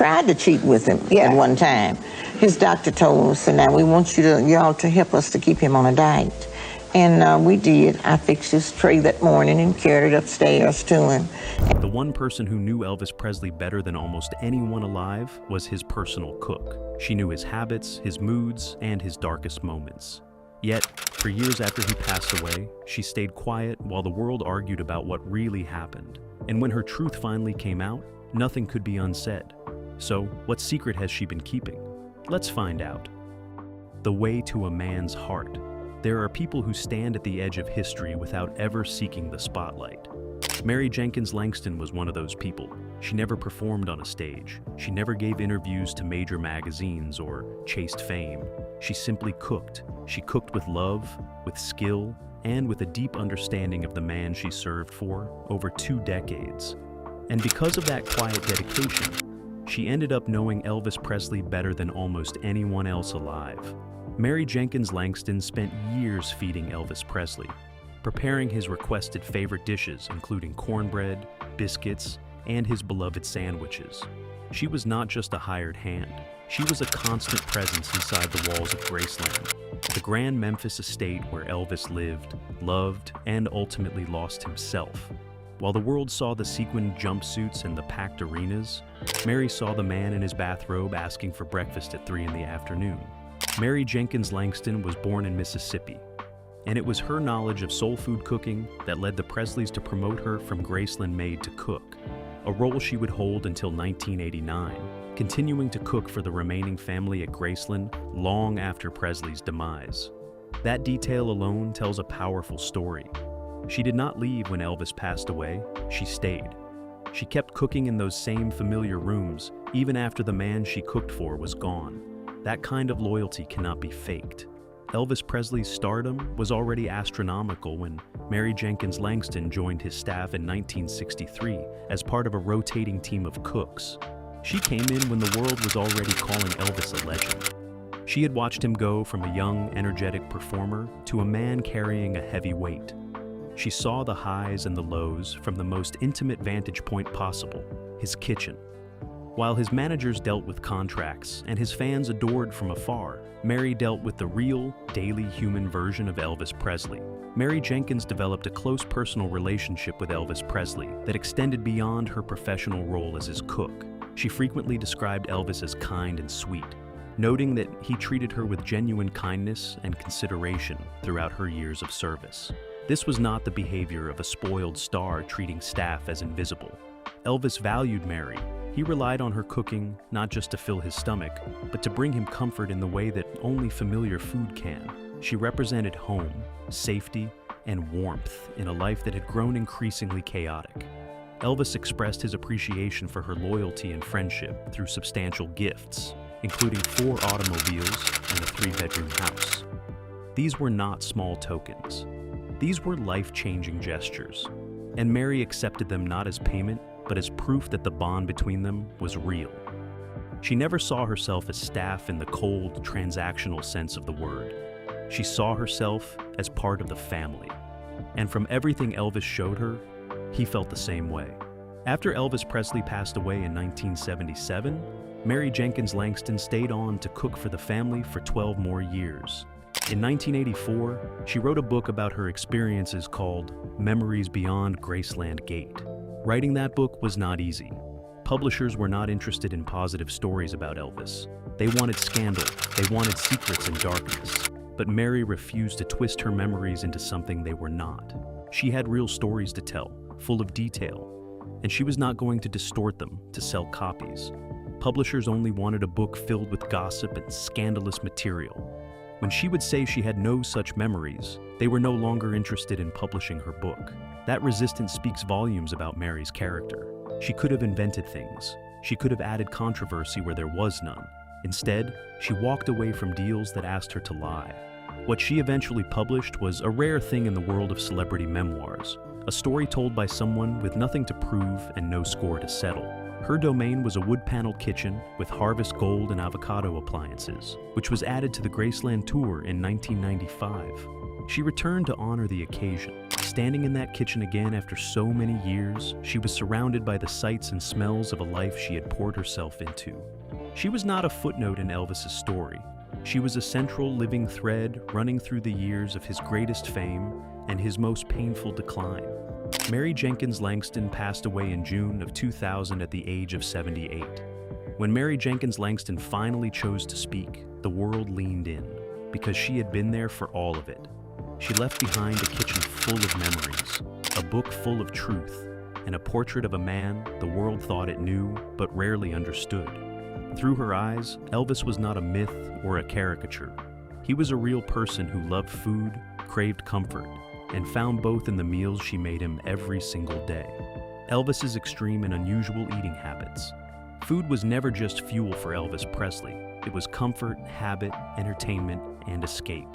tried to cheat with him at one time. His doctor told us, and now we want y'all to help us to keep him on a diet. And we did. I fixed his tray that morning and carried it upstairs to him. The one person who knew Elvis Presley better than almost anyone alive was his personal cook. She knew his habits, his moods, and his darkest moments. Yet, for years after he passed away, she stayed quiet while the world argued about what really happened. And when her truth finally came out, nothing could be unsaid. So, what secret has she been keeping? Let's find out. The way to a man's heart. There are people who stand at the edge of history without ever seeking the spotlight. Mary Jenkins Langston was one of those people. She never performed on a stage. She never gave interviews to major magazines or chased fame. She simply cooked. She cooked with love, with skill, and with a deep understanding of the man she served for over 2 decades. And because of that quiet dedication, she ended up knowing Elvis Presley better than almost anyone else alive. Mary Jenkins Langston spent years feeding Elvis Presley, preparing his requested favorite dishes, including cornbread, biscuits, and his beloved sandwiches. She was not just a hired hand. She was a constant presence inside the walls of Graceland, the grand Memphis estate where Elvis lived, loved, and ultimately lost himself. While the world saw the sequined jumpsuits and the packed arenas, Mary saw the man in his bathrobe asking for breakfast at 3 in the afternoon. Mary Jenkins Langston was born in Mississippi, and it was her knowledge of soul food cooking that led the Presleys to promote her from Graceland maid to cook, a role she would hold until 1989, continuing to cook for the remaining family at Graceland long after Presley's demise. That detail alone tells a powerful story. She did not leave when Elvis passed away, she stayed. She kept cooking in those same familiar rooms, even after the man she cooked for was gone. That kind of loyalty cannot be faked. Elvis Presley's stardom was already astronomical when Mary Jenkins Langston joined his staff in 1963 as part of a rotating team of cooks. She came in when the world was already calling Elvis a legend. She had watched him go from a young, energetic performer to a man carrying a heavy weight. She saw the highs and the lows from the most intimate vantage point possible, his kitchen. While his managers dealt with contracts and his fans adored from afar, Mary dealt with the real, daily human version of Elvis Presley. Mary Jenkins developed a close personal relationship with Elvis Presley that extended beyond her professional role as his cook. She frequently described Elvis as kind and sweet, noting that he treated her with genuine kindness and consideration throughout her years of service. This was not the behavior of a spoiled star treating staff as invisible. Elvis valued Mary. He relied on her cooking not just to fill his stomach, but to bring him comfort in the way that only familiar food can. She represented home, safety, and warmth in a life that had grown increasingly chaotic. Elvis expressed his appreciation for her loyalty and friendship through substantial gifts, including 4 automobiles and a 3-bedroom house. These were not small tokens. These were life-changing gestures, and Mary accepted them not as payment, but as proof that the bond between them was real. She never saw herself as staff in the cold, transactional sense of the word. She saw herself as part of the family. And from everything Elvis showed her, he felt the same way. After Elvis Presley passed away in 1977, Mary Jenkins Langston stayed on to cook for the family for 12 more years. In 1984, she wrote a book about her experiences called Memories Beyond Graceland Gate. Writing that book was not easy. Publishers were not interested in positive stories about Elvis. They wanted scandal, they wanted secrets and darkness. But Mary refused to twist her memories into something they were not. She had real stories to tell, full of detail, and she was not going to distort them to sell copies. Publishers only wanted a book filled with gossip and scandalous material. When she would say she had no such memories, they were no longer interested in publishing her book. That resistance speaks volumes about Mary's character. She could have invented things. She could have added controversy where there was none. Instead, she walked away from deals that asked her to lie. What she eventually published was a rare thing in the world of celebrity memoirs, a story told by someone with nothing to prove and no score to settle. Her domain was a wood-paneled kitchen with harvest gold and avocado appliances, which was added to the Graceland tour in 1995. She returned to honor the occasion, standing in that kitchen again after so many years, she was surrounded by the sights and smells of a life she had poured herself into. She was not a footnote in Elvis's story. She was a central living thread running through the years of his greatest fame and his most painful decline. Mary Jenkins Langston passed away in June of 2000 at the age of 78. When Mary Jenkins Langston finally chose to speak, the world leaned in, because she had been there for all of it. She left behind a kitchen full of memories, a book full of truth, and a portrait of a man the world thought it knew but rarely understood. Through her eyes, Elvis was not a myth or a caricature. He was a real person who loved food, craved comfort, and found both in the meals she made him every single day. Elvis's extreme and unusual eating habits. Food was never just fuel for Elvis Presley. It was comfort, habit, entertainment, and escape.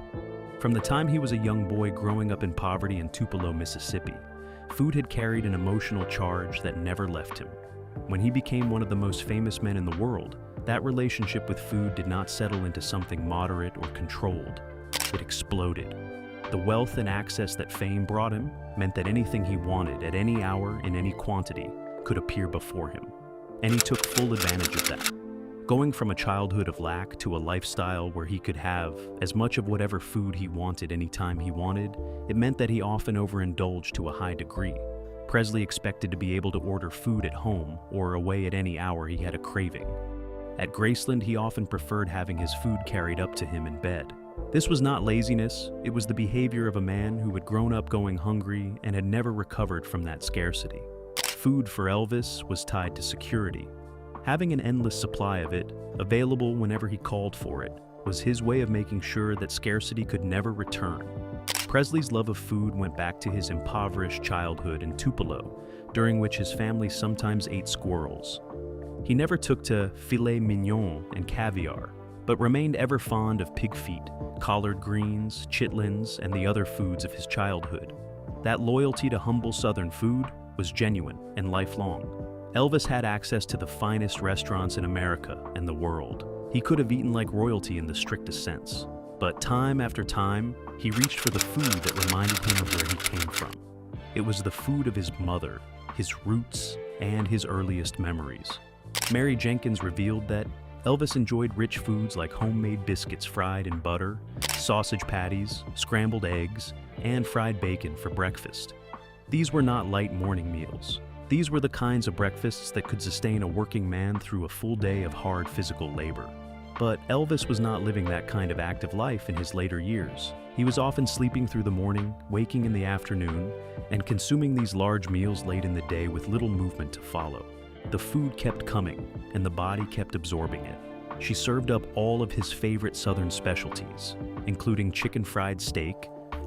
From the time he was a young boy growing up in poverty in Tupelo, Mississippi, food had carried an emotional charge that never left him. When he became one of the most famous men in the world, that relationship with food did not settle into something moderate or controlled. It exploded. The wealth and access that fame brought him meant that anything he wanted at any hour in any quantity could appear before him. And he took full advantage of that. Going from a childhood of lack to a lifestyle where he could have as much of whatever food he wanted anytime he wanted, it meant that he often overindulged to a high degree. Presley expected to be able to order food at home or away at any hour he had a craving. At Graceland, he often preferred having his food carried up to him in bed. This was not laziness, it was the behavior of a man who had grown up going hungry and had never recovered from that scarcity. Food for Elvis was tied to security. Having an endless supply of it, available whenever he called for it, was his way of making sure that scarcity could never return. Presley's love of food went back to his impoverished childhood in Tupelo, during which his family sometimes ate squirrels. He never took to filet mignon and caviar, but remained ever fond of pig feet, collard greens, chitlins, and the other foods of his childhood. That loyalty to humble Southern food was genuine and lifelong. Elvis had access to the finest restaurants in America and the world. He could have eaten like royalty in the strictest sense. But time after time, he reached for the food that reminded him of where he came from. It was the food of his mother, his roots, and his earliest memories. Mary Jenkins revealed that Elvis enjoyed rich foods like homemade biscuits fried in butter, sausage patties, scrambled eggs, and fried bacon for breakfast. These were not light morning meals. These were the kinds of breakfasts that could sustain a working man through a full day of hard physical labor. But Elvis was not living that kind of active life in his later years. He was often sleeping through the morning, waking in the afternoon, and consuming these large meals late in the day with little movement to follow. The food kept coming, and the body kept absorbing it. She served up all of his favorite Southern specialties, including chicken fried steak,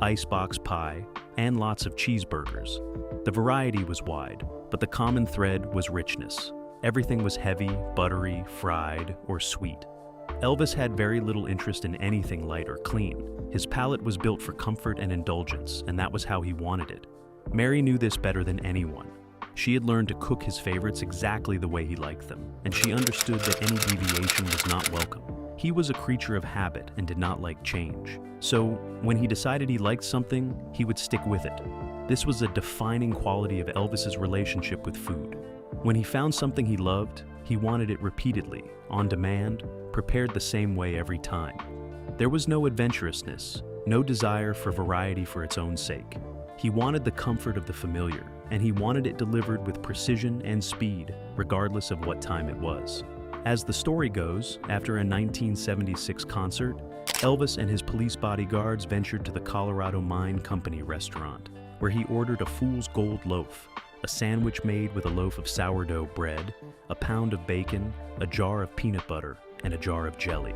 icebox pie, and lots of cheeseburgers. The variety was wide, but the common thread was richness. Everything was heavy, buttery, fried, or sweet. Elvis had very little interest in anything light or clean. His palate was built for comfort and indulgence, and that was how he wanted it. Mary knew this better than anyone. She had learned to cook his favorites exactly the way he liked them, and she understood that any deviation was not welcome. He was a creature of habit and did not like change. So, when he decided he liked something, he would stick with it. This was a defining quality of Elvis's relationship with food. When he found something he loved, he wanted it repeatedly, on demand, prepared the same way every time. There was no adventurousness, no desire for variety for its own sake. He wanted the comfort of the familiar, and he wanted it delivered with precision and speed, regardless of what time it was. As the story goes, after a 1976 concert, Elvis and his police bodyguards ventured to the Colorado Mine Company restaurant, where he ordered a fool's gold loaf, a sandwich made with a loaf of sourdough bread, a pound of bacon, a jar of peanut butter, and a jar of jelly.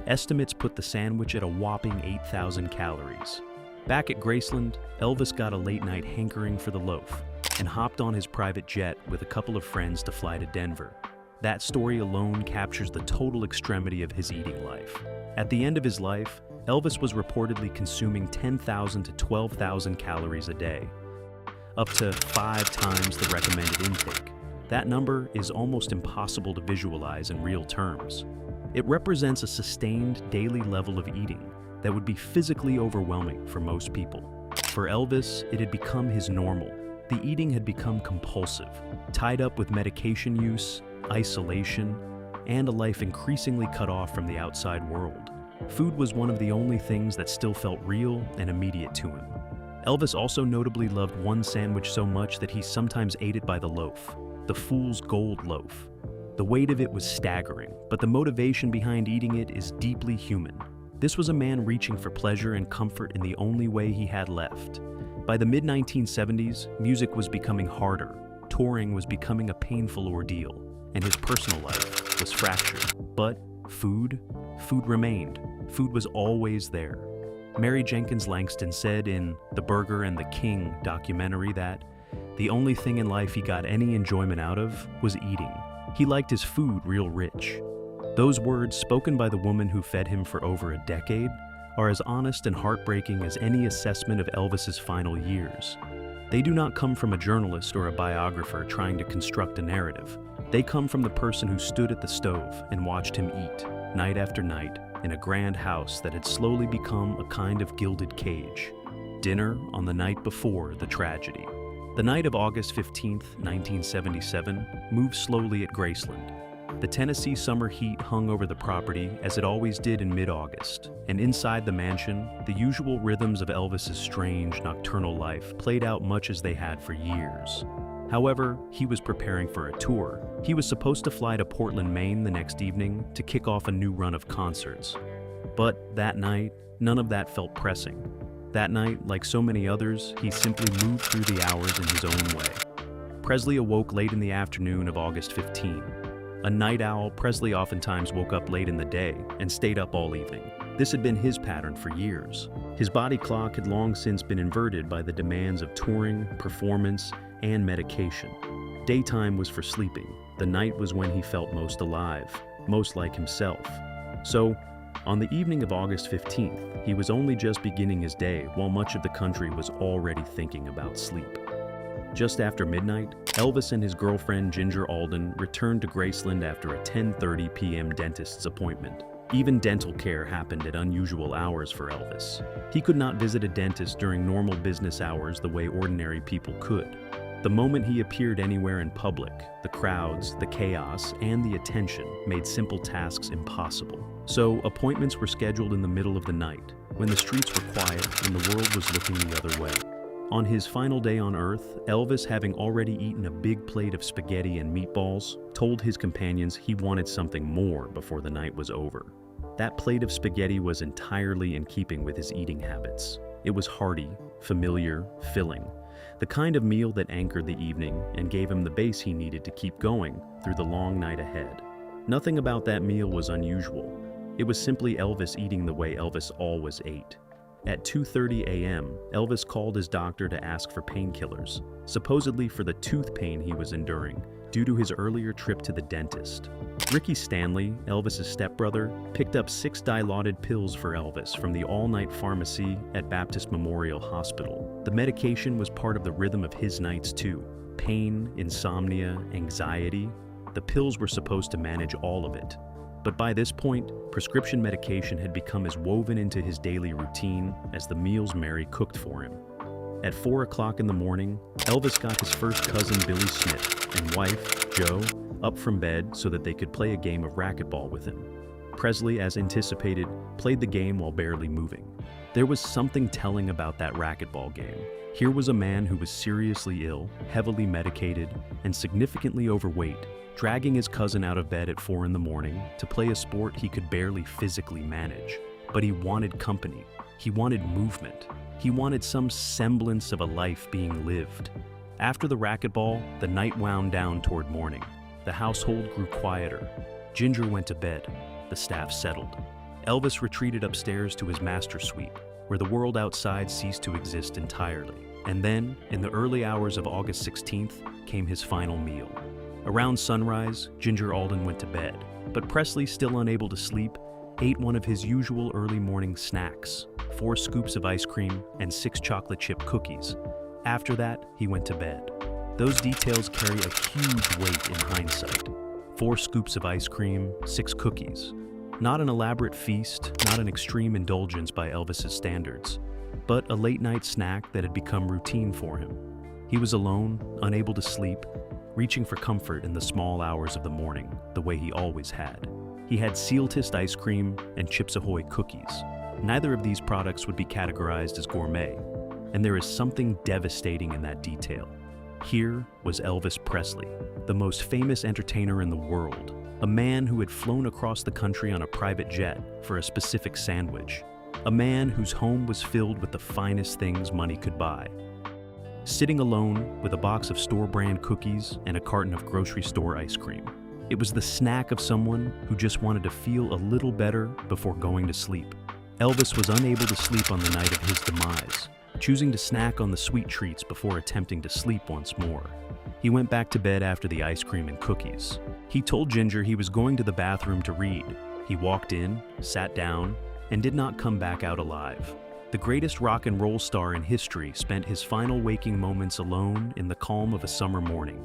Estimates put the sandwich at a whopping 8,000 calories. Back at Graceland, Elvis got a late-night hankering for the loaf and hopped on his private jet with a couple of friends to fly to Denver. That story alone captures the total extremity of his eating life. At the end of his life, Elvis was reportedly consuming 10,000 to 12,000 calories a day, up to 5 times the recommended intake. That number is almost impossible to visualize in real terms. It represents a sustained daily level of eating that would be physically overwhelming for most people. For Elvis, it had become his normal. The eating had become compulsive, tied up with medication use, isolation, and a life increasingly cut off from the outside world. Food was one of the only things that still felt real and immediate to him. Elvis also notably loved one sandwich so much that he sometimes ate it by the loaf, the fool's gold loaf. The weight of it was staggering, but the motivation behind eating it is deeply human. This was a man reaching for pleasure and comfort in the only way he had left. By the mid-1970s, music was becoming harder, touring was becoming a painful ordeal, and his personal life was fractured. But food remained. Food was always there. Mary Jenkins Langston said in The Burger and the King documentary that the only thing in life he got any enjoyment out of was eating. He liked his food real rich. Those words, spoken by the woman who fed him for over a decade, are as honest and heartbreaking as any assessment of Elvis's final years. They do not come from a journalist or a biographer trying to construct a narrative. They come from the person who stood at the stove and watched him eat, night after night, in a grand house that had slowly become a kind of gilded cage. Dinner on the night before the tragedy. The night of August 15, 1977, moved slowly at Graceland. The Tennessee summer heat hung over the property as it always did in mid-August, and inside the mansion, the usual rhythms of Elvis's strange, nocturnal life played out much as they had for years. However, he was preparing for a tour. He was supposed to fly to Portland, Maine the next evening to kick off a new run of concerts. But that night, none of that felt pressing. That night, like so many others, he simply moved through the hours in his own way. Presley awoke late in the afternoon of August 15. A night owl, Presley oftentimes woke up late in the day and stayed up all evening. This had been his pattern for years. His body clock had long since been inverted by the demands of touring, performance, and medication. Daytime was for sleeping. The night was when he felt most alive, most like himself. So, on the evening of August 15th, he was only just beginning his day while much of the country was already thinking about sleep. Just after midnight, Elvis and his girlfriend Ginger Alden returned to Graceland after a 10:30 p.m. dentist's appointment. Even dental care happened at unusual hours for Elvis. He could not visit a dentist during normal business hours the way ordinary people could. The moment he appeared anywhere in public, the crowds, the chaos, and the attention made simple tasks impossible. So appointments were scheduled in the middle of the night, when the streets were quiet and the world was looking the other way. On his final day on Earth, Elvis, having already eaten a big plate of spaghetti and meatballs, told his companions he wanted something more before the night was over. That plate of spaghetti was entirely in keeping with his eating habits. It was hearty, familiar, filling, the kind of meal that anchored the evening and gave him the base he needed to keep going through the long night ahead. Nothing about that meal was unusual. It was simply Elvis eating the way Elvis always ate. At 2:30 a.m., Elvis called his doctor to ask for painkillers, supposedly for the tooth pain he was enduring due to his earlier trip to the dentist. Ricky Stanley, Elvis's stepbrother, picked up 6 dilaudid pills for Elvis from the all-night pharmacy at Baptist Memorial Hospital. The medication was part of the rhythm of his nights too. Pain, insomnia, anxiety. The pills were supposed to manage all of it. But by this point, prescription medication had become as woven into his daily routine as the meals Mary cooked for him. At 4 o'clock in the morning, Elvis got his first cousin Billy Smith and wife, Joe, up from bed so that they could play a game of racquetball with him. Presley, as anticipated, played the game while barely moving. There was something telling about that racquetball game. Here was a man who was seriously ill, heavily medicated, and significantly overweight, dragging his cousin out of bed at 4 in the morning to play a sport he could barely physically manage. But he wanted company. He wanted movement. He wanted some semblance of a life being lived. After the racquetball, the night wound down toward morning. The household grew quieter. Ginger went to bed. The staff settled. Elvis retreated upstairs to his master suite, where the world outside ceased to exist entirely. And then, in the early hours of August 16th, came his final meal. Around sunrise, Ginger Alden went to bed, but Presley, still unable to sleep, ate one of his usual early morning snacks, 4 scoops of ice cream and 6 chocolate chip cookies. After that, he went to bed. Those details carry a huge weight in hindsight. 4 scoops of ice cream, 6 cookies. Not an elaborate feast, not an extreme indulgence by Elvis's standards. but a late-night snack that had become routine for him. He was alone, unable to sleep, reaching for comfort in the small hours of the morning, the way he always had. He had Sealtist ice cream and Chips Ahoy cookies. Neither of these products would be categorized as gourmet, and there is something devastating in that detail. Here was Elvis Presley, the most famous entertainer in the world, a man who had flown across the country on a private jet for a specific sandwich, a man whose home was filled with the finest things money could buy. Sitting alone with a box of store-brand cookies and a carton of grocery store ice cream. It was the snack of someone who just wanted to feel a little better before going to sleep. Elvis was unable to sleep on the night of his demise, choosing to snack on the sweet treats before attempting to sleep once more. He went back to bed after the ice cream and cookies. He told Ginger he was going to the bathroom to read. He walked in, sat down, and did not come back out alive. The greatest rock and roll star in history spent his final waking moments alone in the calm of a summer morning.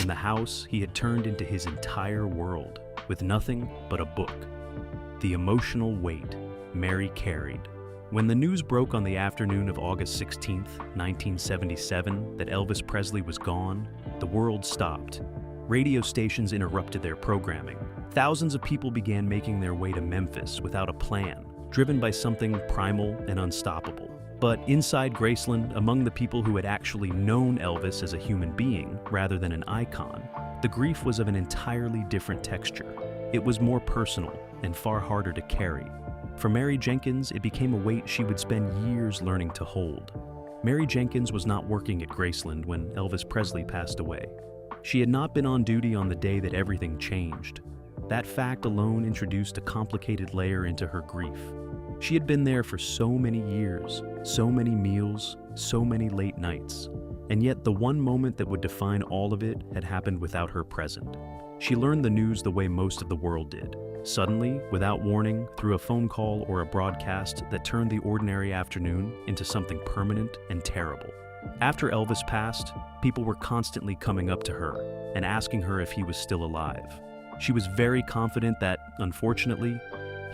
In the house he had turned into his entire world, with nothing but a book. The emotional weight Mary carried. When the news broke on the afternoon of August 16, 1977, that Elvis Presley was gone, the world stopped. Radio stations interrupted their programming. Thousands of people began making their way to Memphis without a plan, driven by something primal and unstoppable. But inside Graceland, among the people who had actually known Elvis as a human being rather than an icon, the grief was of an entirely different texture. It was more personal and far harder to carry. For Mary Jenkins, it became a weight she would spend years learning to hold. Mary Jenkins was not working at Graceland when Elvis Presley passed away. She had not been on duty on the day that everything changed. That fact alone introduced a complicated layer into her grief. She had been there for so many years, so many meals, so many late nights, and yet the one moment that would define all of it had happened without her present. She learned the news the way most of the world did, suddenly, without warning, through a phone call or a broadcast that turned the ordinary afternoon into something permanent and terrible. After Elvis passed, people were constantly coming up to her and asking her if he was still alive. She was very confident that, unfortunately,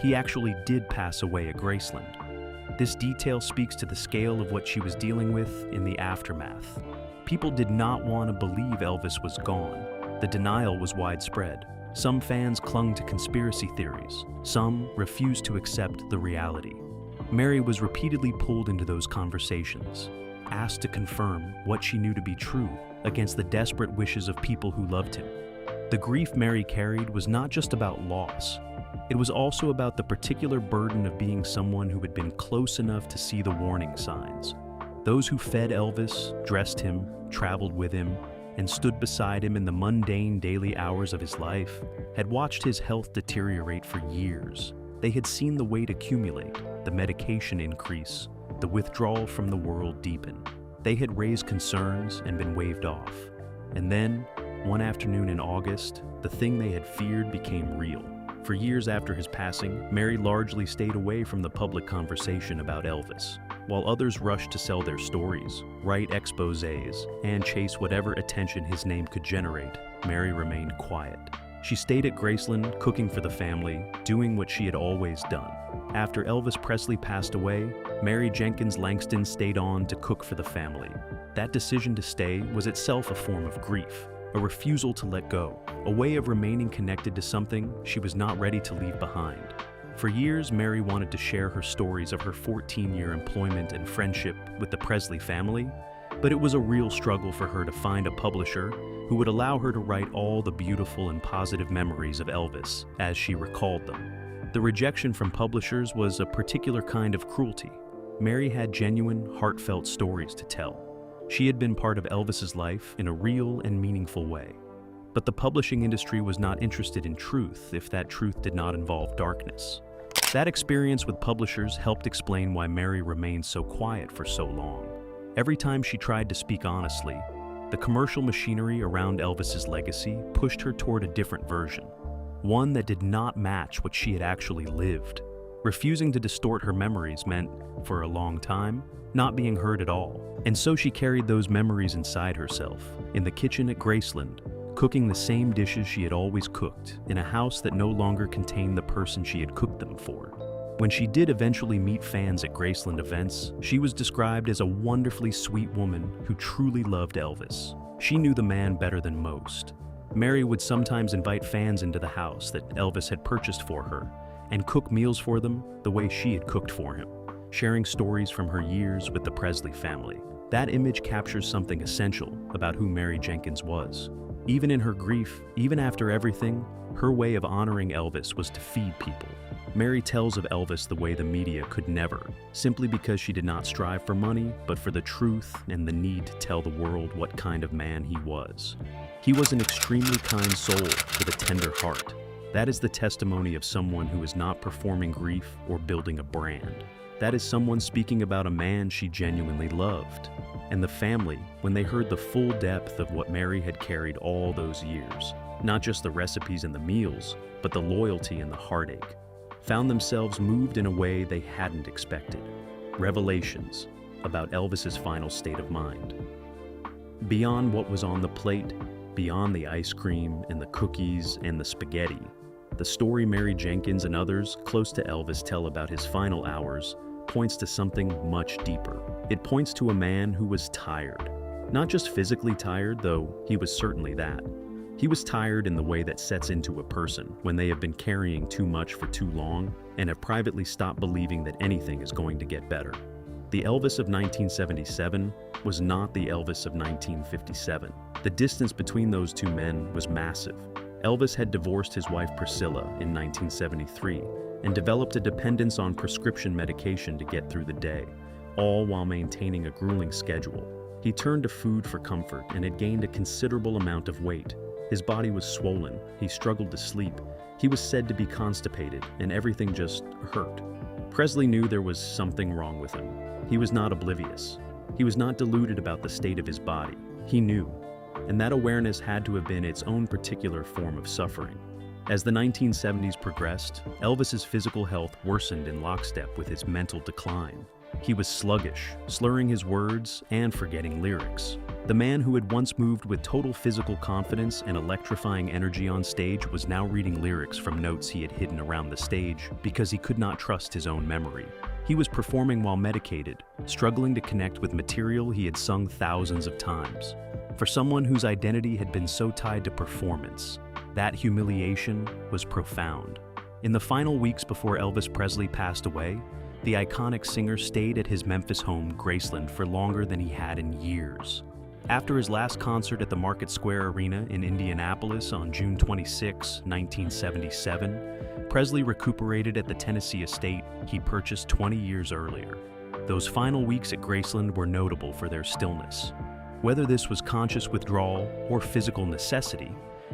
he actually did pass away at Graceland. This detail speaks to the scale of what she was dealing with in the aftermath. People did not want to believe Elvis was gone. The denial was widespread. Some fans clung to conspiracy theories. Some refused to accept the reality. Mary was repeatedly pulled into those conversations, asked to confirm what she knew to be true against the desperate wishes of people who loved him. The grief Mary carried was not just about loss. It was also about the particular burden of being someone who had been close enough to see the warning signs. Those who fed Elvis, dressed him, traveled with him, and stood beside him in the mundane daily hours of his life had watched his health deteriorate for years. They had seen the weight accumulate, the medication increase, the withdrawal from the world deepen. They had raised concerns and been waved off. And then, one afternoon in August, the thing they had feared became real. For years after his passing, Mary largely stayed away from the public conversation about Elvis. While others rushed to sell their stories, write exposés, and chase whatever attention his name could generate, Mary remained quiet. She stayed at Graceland, cooking for the family, doing what she had always done. After Elvis Presley passed away, Mary Jenkins Langston stayed on to cook for the family. That decision to stay was itself a form of grief, a refusal to let go, a way of remaining connected to something she was not ready to leave behind. For years, Mary wanted to share her stories of her 14-year employment and friendship with the Presley family, but it was a real struggle for her to find a publisher who would allow her to write all the beautiful and positive memories of Elvis as she recalled them. The rejection from publishers was a particular kind of cruelty. Mary had genuine, heartfelt stories to tell. She had been part of Elvis's life in a real and meaningful way. But the publishing industry was not interested in truth if that truth did not involve darkness. That experience with publishers helped explain why Mary remained so quiet for so long. Every time she tried to speak honestly, the commercial machinery around Elvis's legacy pushed her toward a different version, one that did not match what she had actually lived. Refusing to distort her memories meant, for a long time, not being heard at all. And so she carried those memories inside herself, in the kitchen at Graceland, cooking the same dishes she had always cooked, in a house that no longer contained the person she had cooked them for. When she did eventually meet fans at Graceland events, she was described as a wonderfully sweet woman who truly loved Elvis. She knew the man better than most. Mary would sometimes invite fans into the house that Elvis had purchased for her and cook meals for them the way she had cooked for him, sharing stories from her years with the Presley family. That image captures something essential about who Mary Jenkins was. Even in her grief, even after everything, her way of honoring Elvis was to feed people. Mary tells of Elvis the way the media could never, simply because she did not strive for money, but for the truth and the need to tell the world what kind of man he was. He was an extremely kind soul with a tender heart. That is the testimony of someone who is not performing grief or building a brand. That is someone speaking about a man she genuinely loved. And the family, when they heard the full depth of what Mary had carried all those years, not just the recipes and the meals, but the loyalty and the heartache, found themselves moved in a way they hadn't expected. Revelations about Elvis's final state of mind. Beyond what was on the plate, beyond the ice cream and the cookies and the spaghetti, the story Mary Jenkins and others close to Elvis tell about his final hours points to something much deeper. It points to a man who was tired. Not just physically tired, though he was certainly that. He was tired in the way that sets into a person when they have been carrying too much for too long and have privately stopped believing that anything is going to get better. The Elvis of 1977 was not the Elvis of 1957. The distance between those two men was massive. Elvis had divorced his wife Priscilla in 1973 and developed a dependence on prescription medication to get through the day, all while maintaining a grueling schedule. He turned to food for comfort and had gained a considerable amount of weight. His body was swollen, he struggled to sleep, he was said to be constipated, and everything just hurt. Presley knew there was something wrong with him. He was not oblivious. He was not deluded about the state of his body. He knew, and that awareness had to have been its own particular form of suffering. As the 1970s progressed, Elvis's physical health worsened in lockstep with his mental decline. He was sluggish, slurring his words and forgetting lyrics. The man who had once moved with total physical confidence and electrifying energy on stage was now reading lyrics from notes he had hidden around the stage because he could not trust his own memory. He was performing while medicated, struggling to connect with material he had sung thousands of times. For someone whose identity had been so tied to performance, that humiliation was profound. In the final weeks before Elvis Presley passed away, the iconic singer stayed at his Memphis home, Graceland, for longer than he had in years. After his last concert at the Market Square Arena in Indianapolis on June 26, 1977, Presley recuperated at the Tennessee estate he purchased 20 years earlier. Those final weeks at Graceland were notable for their stillness. Whether this was conscious withdrawal or physical necessity,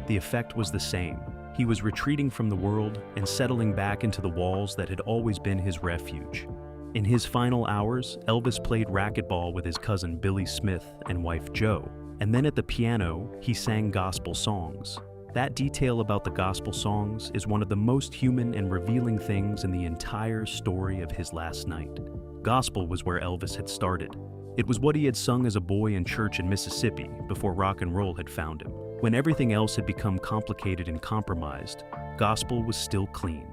the effect was the same. He was retreating from the world and settling back into the walls that had always been his refuge. In his final hours, Elvis played racquetball with his cousin Billy Smith and wife Jo, and then at the piano, he sang gospel songs. That detail about the gospel songs is one of the most human and revealing things in the entire story of his last night. Gospel was where Elvis had started. It was what he had sung as a boy in church in Mississippi before rock and roll had found him. When everything else had become complicated and compromised, gospel was still clean.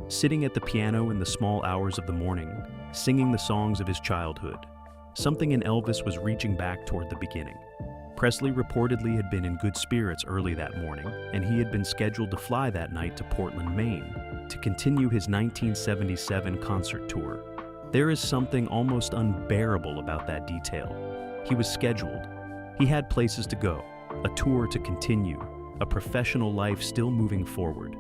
Sitting at the piano in the small hours of the morning, singing the songs of his childhood, something in Elvis was reaching back toward the beginning. Presley reportedly had been in good spirits early that morning, and he had been scheduled to fly that night to Portland, Maine, to continue his 1977 concert tour. There is something almost unbearable about that detail. He was scheduled. He had places to go, a tour to continue, a professional life still moving forward.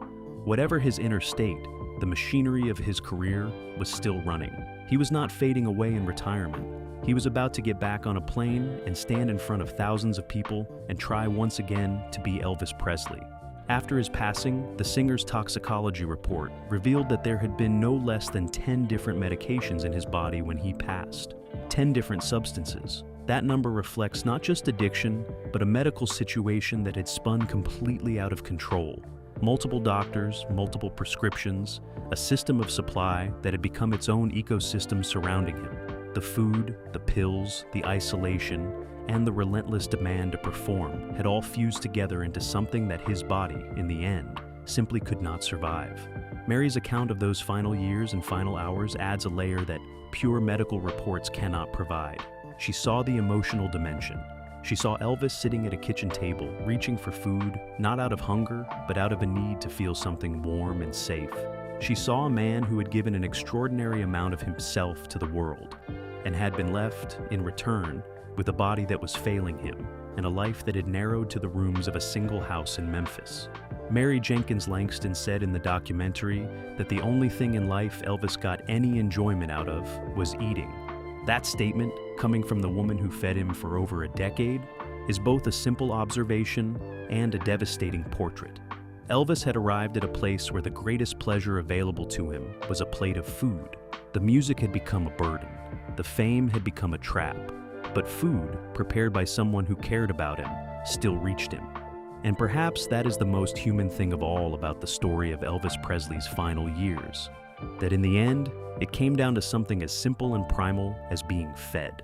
Whatever his inner state, the machinery of his career was still running. He was not fading away in retirement. He was about to get back on a plane and stand in front of thousands of people and try once again to be Elvis Presley. After his passing, the singer's toxicology report revealed that there had been no less than 10 different medications in his body when he passed. 10 different substances. That number reflects not just addiction, but a medical situation that had spun completely out of control. Multiple doctors, multiple prescriptions, a system of supply that had become its own ecosystem surrounding him. The food, the pills, the isolation, and the relentless demand to perform had all fused together into something that his body, in the end, simply could not survive. Mary's account of those final years and final hours adds a layer that pure medical reports cannot provide. She saw the emotional dimension. She saw Elvis sitting at a kitchen table, reaching for food, not out of hunger, but out of a need to feel something warm and safe. She saw a man who had given an extraordinary amount of himself to the world, and had been left, in return, with a body that was failing him, and a life that had narrowed to the rooms of a single house in Memphis. Mary Jenkins Langston said in the documentary that the only thing in life Elvis got any enjoyment out of was eating. That statement, coming from the woman who fed him for over a decade, is both a simple observation and a devastating portrait. Elvis had arrived at a place where the greatest pleasure available to him was a plate of food. The music had become a burden. The fame had become a trap. But food, prepared by someone who cared about him, still reached him. And perhaps that is the most human thing of all about the story of Elvis Presley's final years. That in the end, it came down to something as simple and primal as being fed.